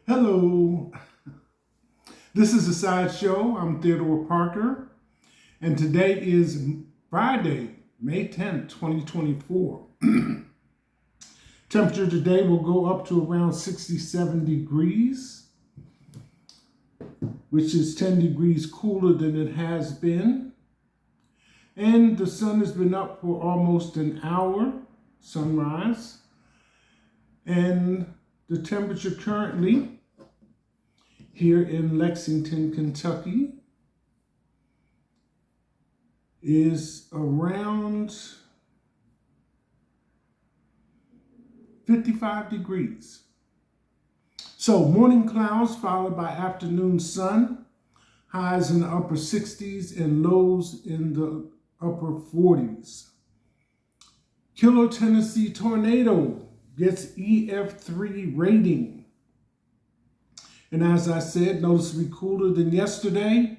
Hello, this is a sideshow. I'm Theodore Parker, and today is Friday, May 10th, 2024. Temperature today will go up to around 67 degrees, which is 10 degrees cooler than it has been. And the sun has been up for almost an hour, sunrise. And the temperature currently here in Lexington, Kentucky is around 55 degrees. So morning clouds followed by afternoon sun, highs in the upper 60s and lows in the upper 40s. Killer Tennessee tornado gets EF3 rating. And as I said, noticeably cooler than yesterday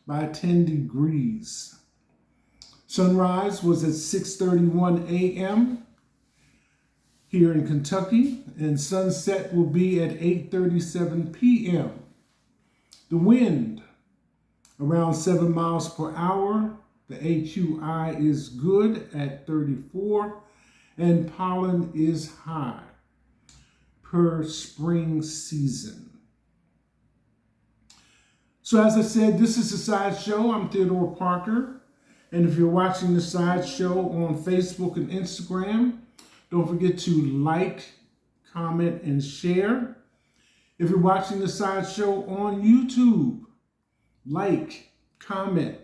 by 10 degrees. Sunrise was at 6:31 a.m. here in Kentucky, and sunset will be at 8:37 p.m. The wind around 7 miles per hour. The AQI is good at 34, and pollen is high per spring season. So as I said, this is a sideshow. I'm Theodore Parker. And if you're watching the sideshow on Facebook and Instagram, don't forget to like, comment, and share. If you're watching the sideshow on YouTube, like, comment,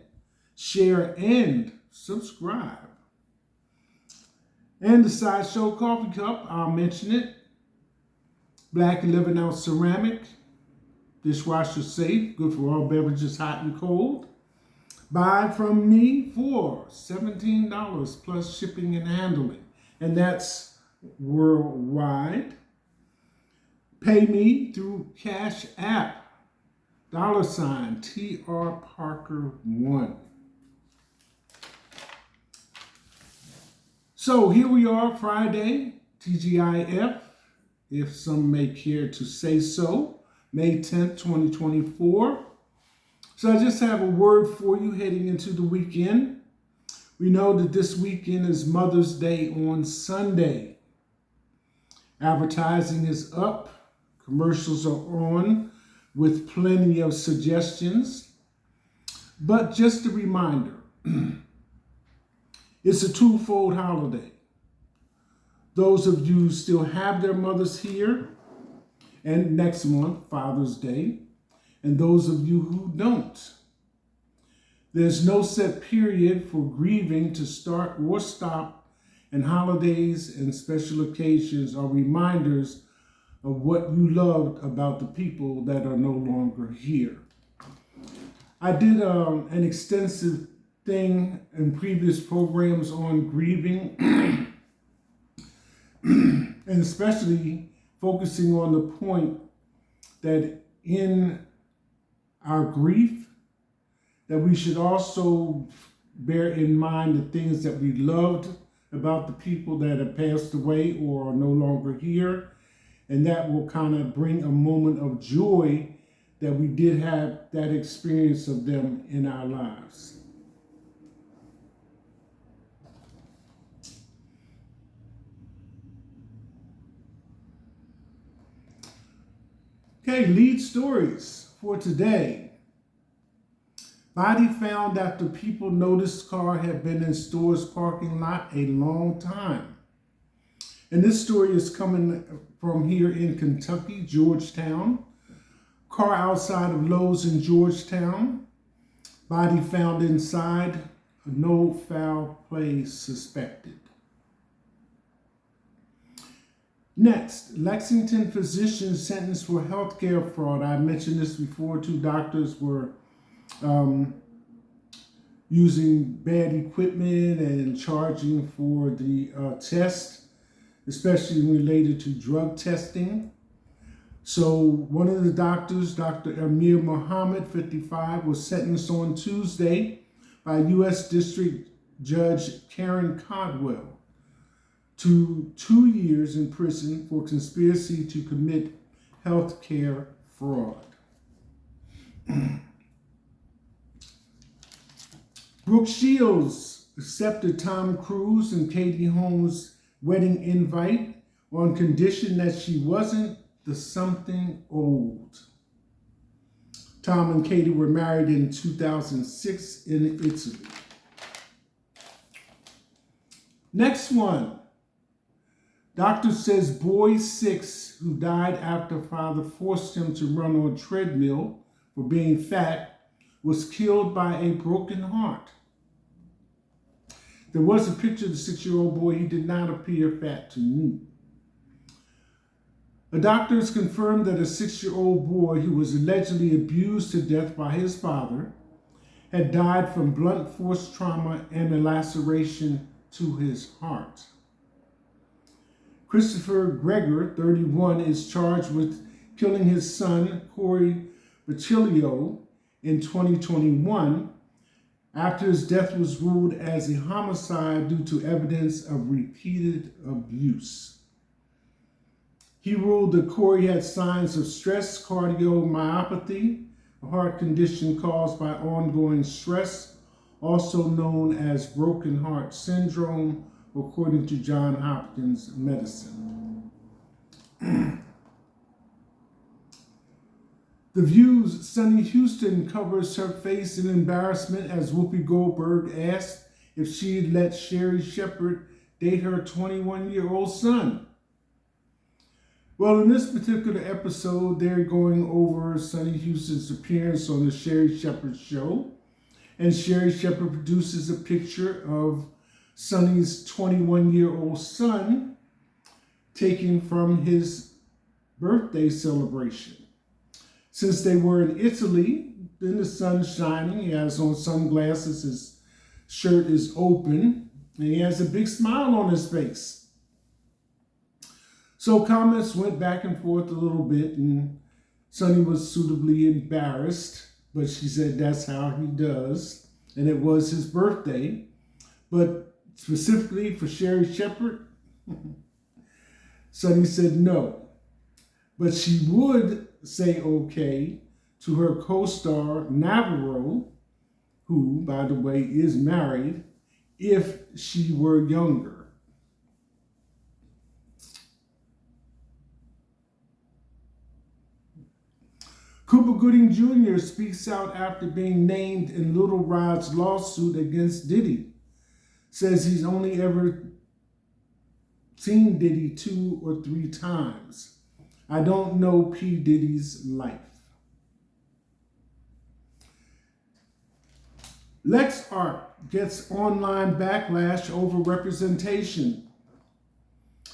share, and subscribe. And the sideshow coffee cup, I'll mention it. Black 11-ounce ceramic. Dishwasher safe, good for all beverages, hot and cold. Buy from me for $17 plus shipping and handling. And that's worldwide. Pay me through Cash App, $TR Parker 1. So here we are, Friday, TGIF, if some may care to say so. May 10th, 2024. So I just have a word for you heading into the weekend. We know that this weekend is Mother's Day on Sunday. Advertising is up. Commercials are on with plenty of suggestions. But just a reminder, it's a twofold holiday. Those of you who still have their mothers here, and next month, Father's Day, and those of you who don't. There's no set period for grieving to start or stop, and holidays and special occasions are reminders of what you loved about the people that are no longer here. I did an extensive thing in previous programs on grieving, and especially focusing on the point that in our grief, that we should also bear in mind the things that we loved about the people that have passed away or are no longer here. And that will kind of bring a moment of joy that we did have that experience of them in our lives. Okay, lead stories for today. Body found after people noticed car had been in store's parking lot a long time. And this story is coming from here in Kentucky, Georgetown. Car outside of Lowe's in Georgetown. Body found inside, no foul play suspected. Next, Lexington physician sentenced for healthcare fraud. I mentioned this before. 2 doctors were using bad equipment and charging for the test, especially related to drug testing. So one of the doctors, Dr. Amir Muhammad, 55, was sentenced on Tuesday by U.S. District Judge Karen Codwell to 2 years in prison for conspiracy to commit healthcare fraud. Brooke Shields accepted Tom Cruise and Katie Holmes' wedding invite on condition that she wasn't the something old. Tom and Katie were married in 2006 in Italy. Next one. Doctor says boy 6 who died after father forced him to run on treadmill for being fat was killed by a broken heart. There was a picture of the 6-year-old boy. He did not appear fat to me. A doctor has confirmed that a 6-year-old boy who was allegedly abused to death by his father had died from blunt force trauma and a laceration to his heart. Christopher Greger, 31, is charged with killing his son, Corey Bacilio, in 2021 after his death was ruled as a homicide due to evidence of repeated abuse. He ruled that Corey had signs of stress cardiomyopathy, a heart condition caused by ongoing stress, also known as broken heart syndrome, according to Johns Hopkins Medicine. The View's Sunny Houston covers her face in embarrassment as Whoopi Goldberg asked if she'd let Sherry Shepherd date her 21-year-old son. Well, in this particular episode, they're going over Sunny Houston's appearance on the Sherry Shepherd show, and Sherry Shepherd produces a picture of Sunny's 21-year-old son taken from his birthday celebration. Since they were in Italy, then the sun's shining. He has on sunglasses, his shirt is open, and he has a big smile on his face. So comments went back and forth a little bit, and Sunny was suitably embarrassed, but she said that's how he does, and it was his birthday. But specifically for Sherry Shepherd, Sunny said no. But she would say okay to her co-star Navarro, who, by the way, is married, if she were younger. Cuba Gooding Jr. speaks out after being named in Little Rod's lawsuit against Diddy. Says he's only ever seen Diddy 2 or 3 times. I don't know P. Diddy's life. LexArt gets online backlash over representation.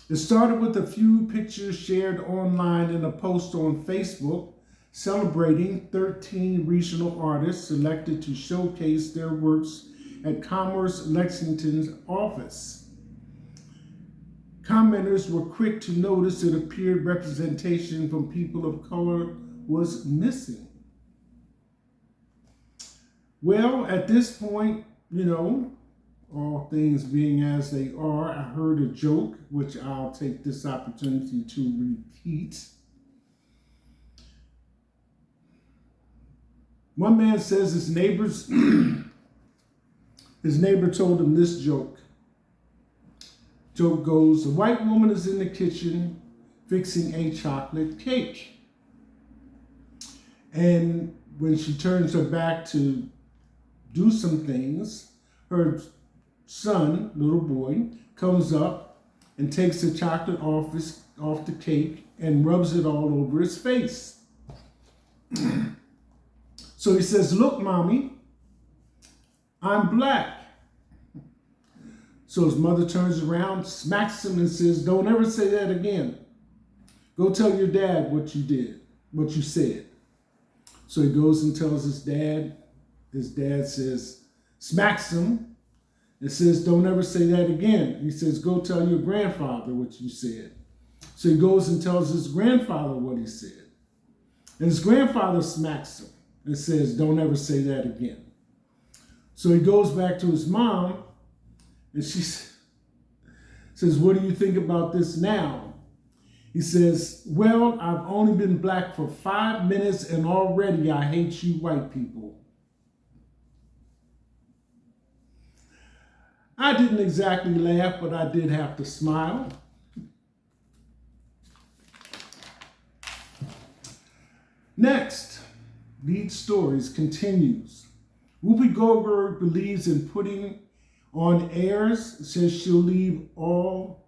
It started with a few pictures shared online in a post on Facebook celebrating 13 regional artists selected to showcase their works at Commerce Lexington's office. Commenters were quick to notice it appeared representation from people of color was missing. Well, at this point, all things being as they are, I heard a joke, which I'll take this opportunity to repeat. One man says his neighbor told him this joke. Joke goes, a white woman is in the kitchen fixing a chocolate cake. And when she turns her back to do some things, her son, little boy, comes up and takes the chocolate off the cake and rubs it all over his face. So he says, look, mommy, I'm black. So his mother turns around, smacks him and says, don't ever say that again. Go tell your dad what you did, what you said. So he goes and tells his dad. His dad says, smacks him and says, don't ever say that again. He says, go tell your grandfather what you said. So he goes and tells his grandfather what he said. And his grandfather smacks him and says, don't ever say that again. So he goes back to his mom, and she says, what do you think about this now? He says, well, I've only been black for 5 minutes and already I hate you white people. I didn't exactly laugh, but I did have to smile. Next, Lead Stories continues. Whoopi Goldberg believes in putting on airs, says she'll leave all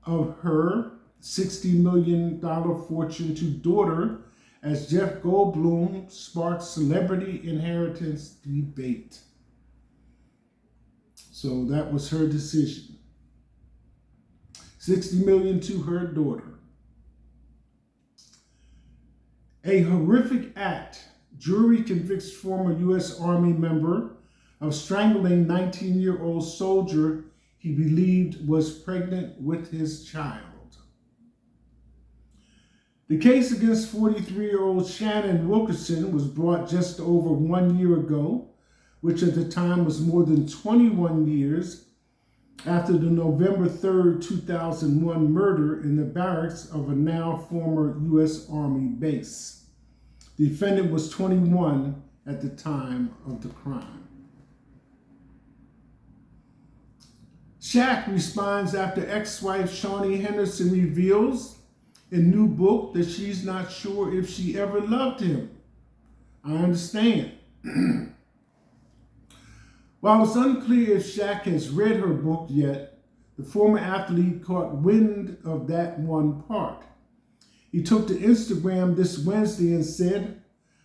of her $60 million fortune to daughter as Jeff Goldblum sparks celebrity inheritance debate. So that was her decision. $60 million to her daughter. A horrific act. Jury convicts former U.S. Army member of strangling 19-year-old soldier he believed was pregnant with his child. The case against 43-year-old Shannon Wilkerson was brought just over 1 year ago, which at the time was more than 21 years after the November 3rd, 2001 murder in the barracks of a now former U.S. Army base. The defendant was 21 at the time of the crime. Shaq responds after ex-wife Shawnee Henderson reveals in new book that she's not sure if she ever loved him. I understand. While it's unclear if Shaq has read her book yet, the former athlete caught wind of that one part. He took to Instagram this Wednesday and said,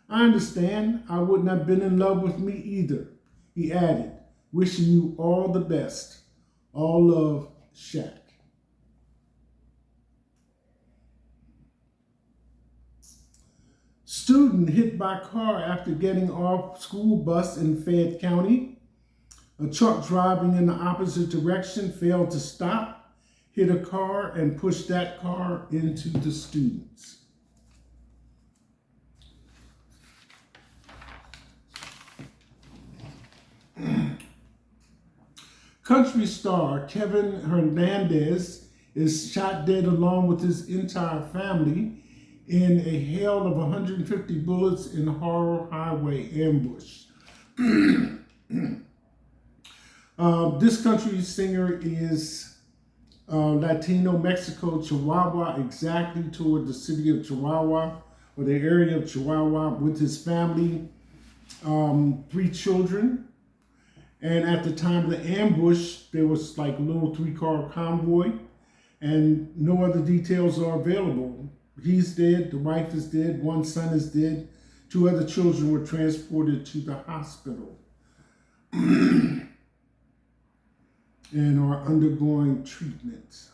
I understand, I wouldn't have been in love with me either. He added, wishing you all the best. All love, Shaq. Student hit by car after getting off school bus in Fayette County. A truck driving in the opposite direction failed to stop, hit a car, and pushed that car into the students. Country star Kevin Hernandez is shot dead along with his entire family in a hail of 150 bullets in Horror Highway ambush. This country singer is Latino Mexico, Chihuahua, exactly toward the city of Chihuahua, or the area of Chihuahua, with his family, 3 children. And at the time of the ambush, there was like a little 3-car convoy, and no other details are available. He's dead, the wife is dead, 1 son is dead, 2 other children were transported to the hospital and are undergoing treatment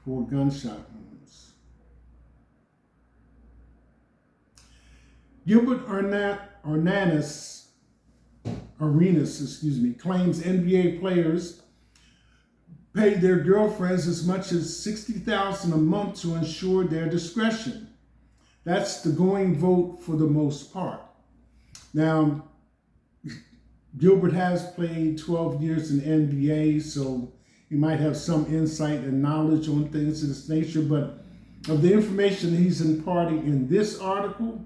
for gunshot wounds. Gilbert Arenas, claims NBA players pay their girlfriends as much as $60,000 a month to ensure their discretion. That's the going vote for the most part. Now, Gilbert has played 12 years in NBA, so he might have some insight and knowledge on things of this nature, but of the information he's imparting in this article,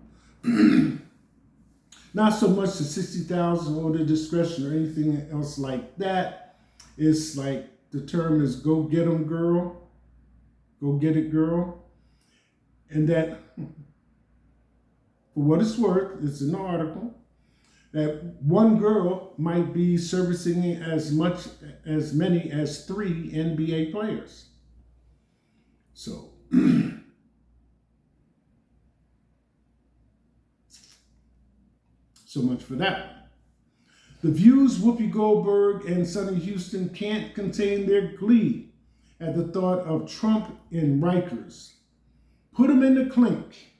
not so much the $60,000 or the discretion or anything else like that. It's like the term is go get 'em, girl. Go get it, girl. And that, for what it's worth, it's in the article, that one girl might be servicing as many as 3 NBA players. So, so much for that. The View's Whoopi Goldberg and Sonny Houston can't contain their glee at the thought of Trump in Rikers. Put him in the clink.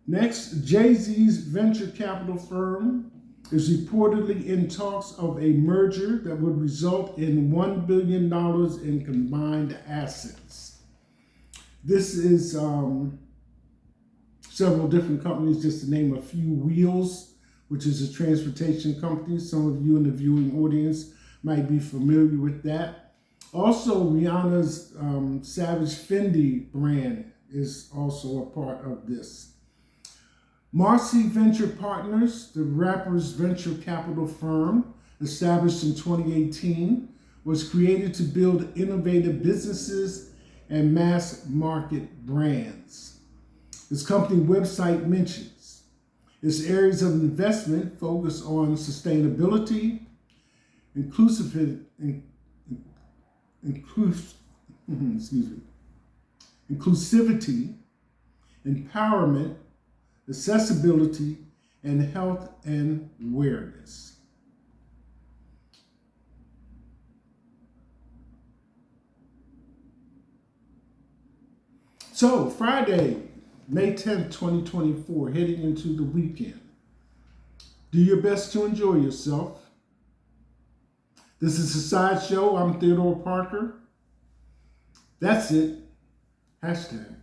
Next, Jay-Z's venture capital firm is reportedly in talks of a merger that would result in $1 billion in combined assets. This is several different companies, just to name a few: Wheels which is a transportation company. Some of you in the viewing audience might be familiar with that. Also, Rihanna's Savage Fendi brand is also a part of this. Marcy Venture Partners, the rapper's venture capital firm, established in 2018, was created to build innovative businesses and mass market brands. This company website mentions its areas of investment focus on sustainability, inclusivity, empowerment, accessibility, and health and awareness. So, Friday, May 10th, 2024, heading into the weekend. Do your best to enjoy yourself. This is a Side Show. I'm Theodore Parker. That's it. Hashtag.